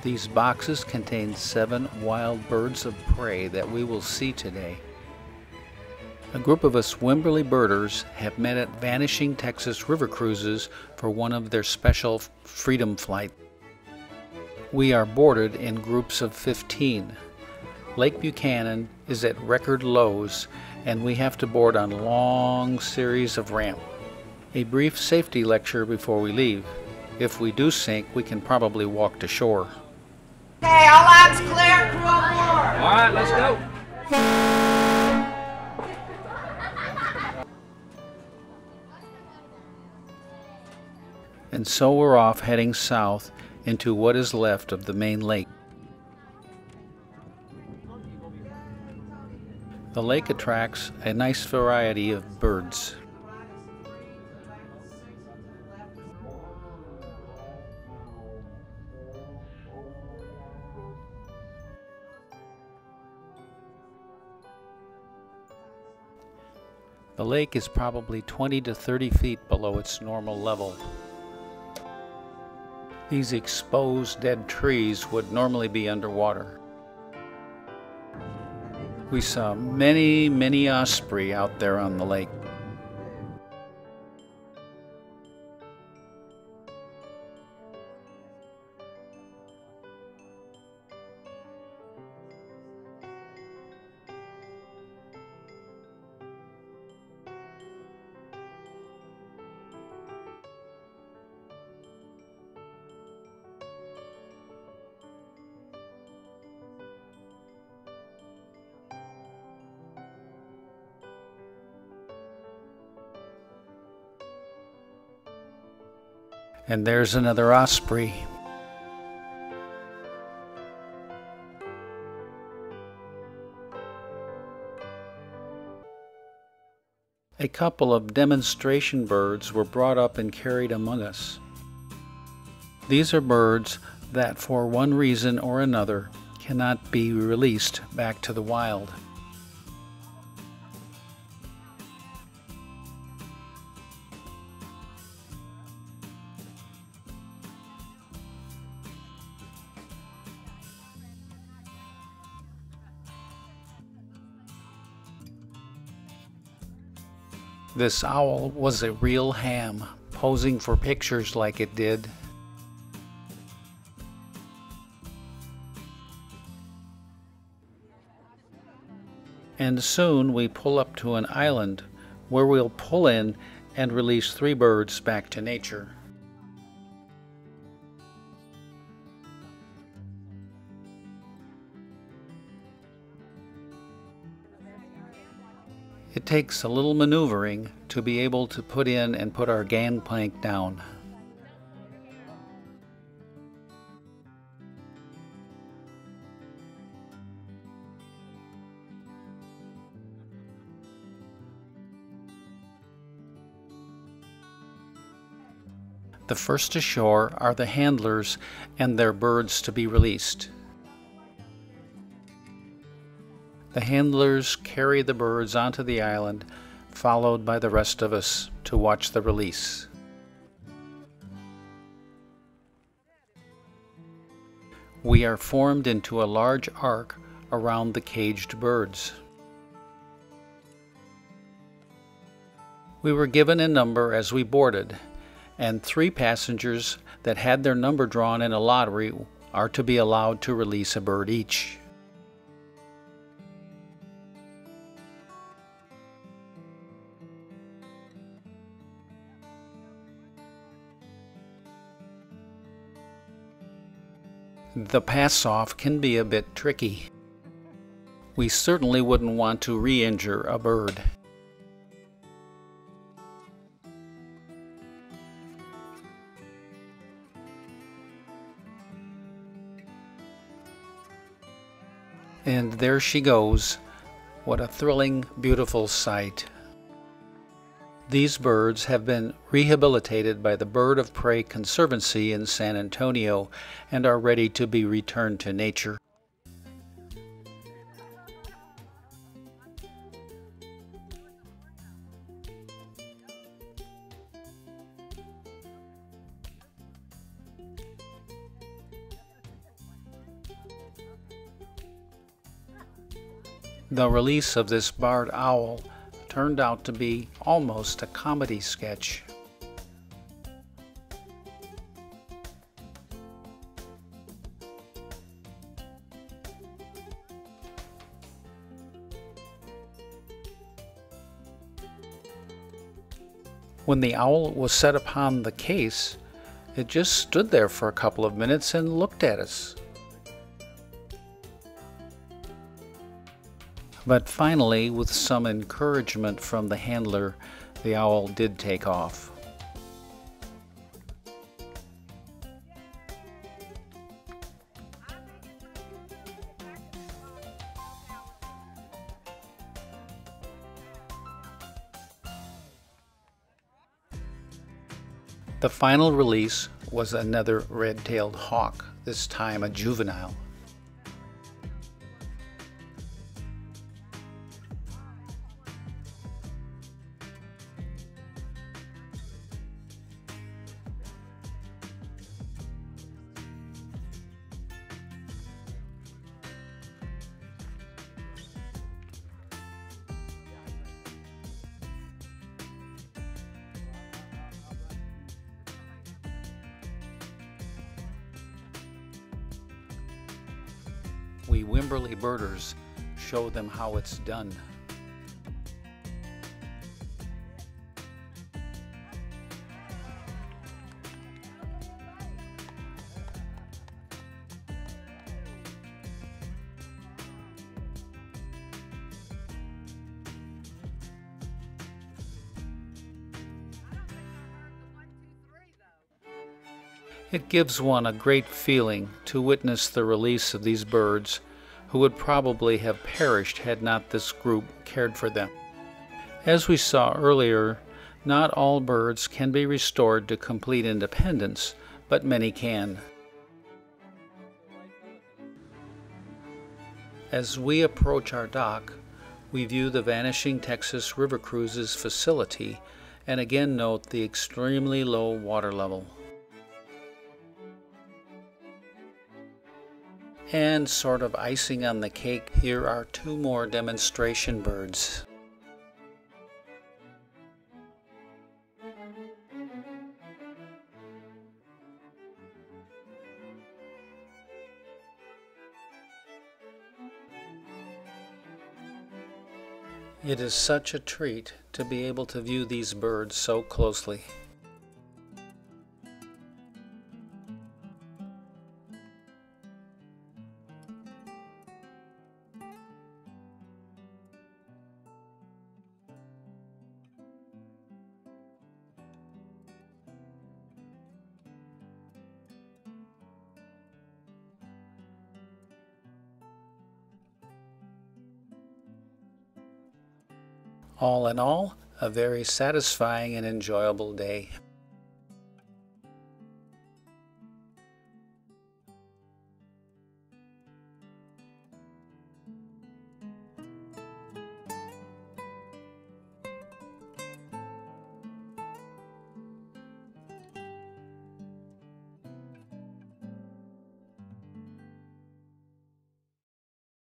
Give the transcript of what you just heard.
These boxes contain 7 wild birds of prey that we will see today. A group of us Wimberley birders have met at Vanishing, Texas river cruises for one of their special freedom flight. We are boarded in groups of 15. Lake Buchanan is at record lows, and we have to board on a long series of ramps. A brief safety lecture before we leave. If we do sink, we can probably walk to shore. Okay, all lines clear, crew on board. All right, let's go. And so we're off heading south into what is left of the main lake. The lake attracts a nice variety of birds. The lake is probably 20 to 30 feet below its normal level. These exposed dead trees would normally be underwater. We saw many osprey out there on the lake. And there's another osprey. A couple of demonstration birds were brought up and carried among us. These are birds that for one reason or another cannot be released back to the wild. This owl was a real ham, posing for pictures like it did. And soon we pull up to an island where we'll pull in and release 3 birds back to nature. It takes a little maneuvering to be able to put in and put our gangplank down. The first ashore are the handlers and their birds to be released. The handlers carry the birds onto the island, followed by the rest of us to watch the release. We are formed into a large arc around the caged birds. We were given a number as we boarded, and 3 passengers that had their number drawn in a lottery are to be allowed to release a bird each. The pass-off can be a bit tricky. We certainly wouldn't want to re-injure a bird. And there she goes. What a thrilling, beautiful sight. These birds have been rehabilitated by the Bird of Prey Conservancy in San Antonio and are ready to be returned to nature. The release of this barred owl turned out to be almost a comedy sketch. When the owl was set upon the case, it just stood there for a couple of minutes and looked at us. But finally, with some encouragement from the handler, the owl did take off. The final release was another red-tailed hawk, this time a juvenile. We Wimberley birders show them how it's done. It gives one a great feeling to witness the release of these birds who would probably have perished had not this group cared for them. As we saw earlier, not all birds can be restored to complete independence, but many can. As we approach our dock, we view the Vanishing Texas River Cruises facility and again note the extremely low water level. And sort of icing on the cake, here are two more demonstration birds. It is such a treat to be able to view these birds so closely. All in all, a very satisfying and enjoyable day.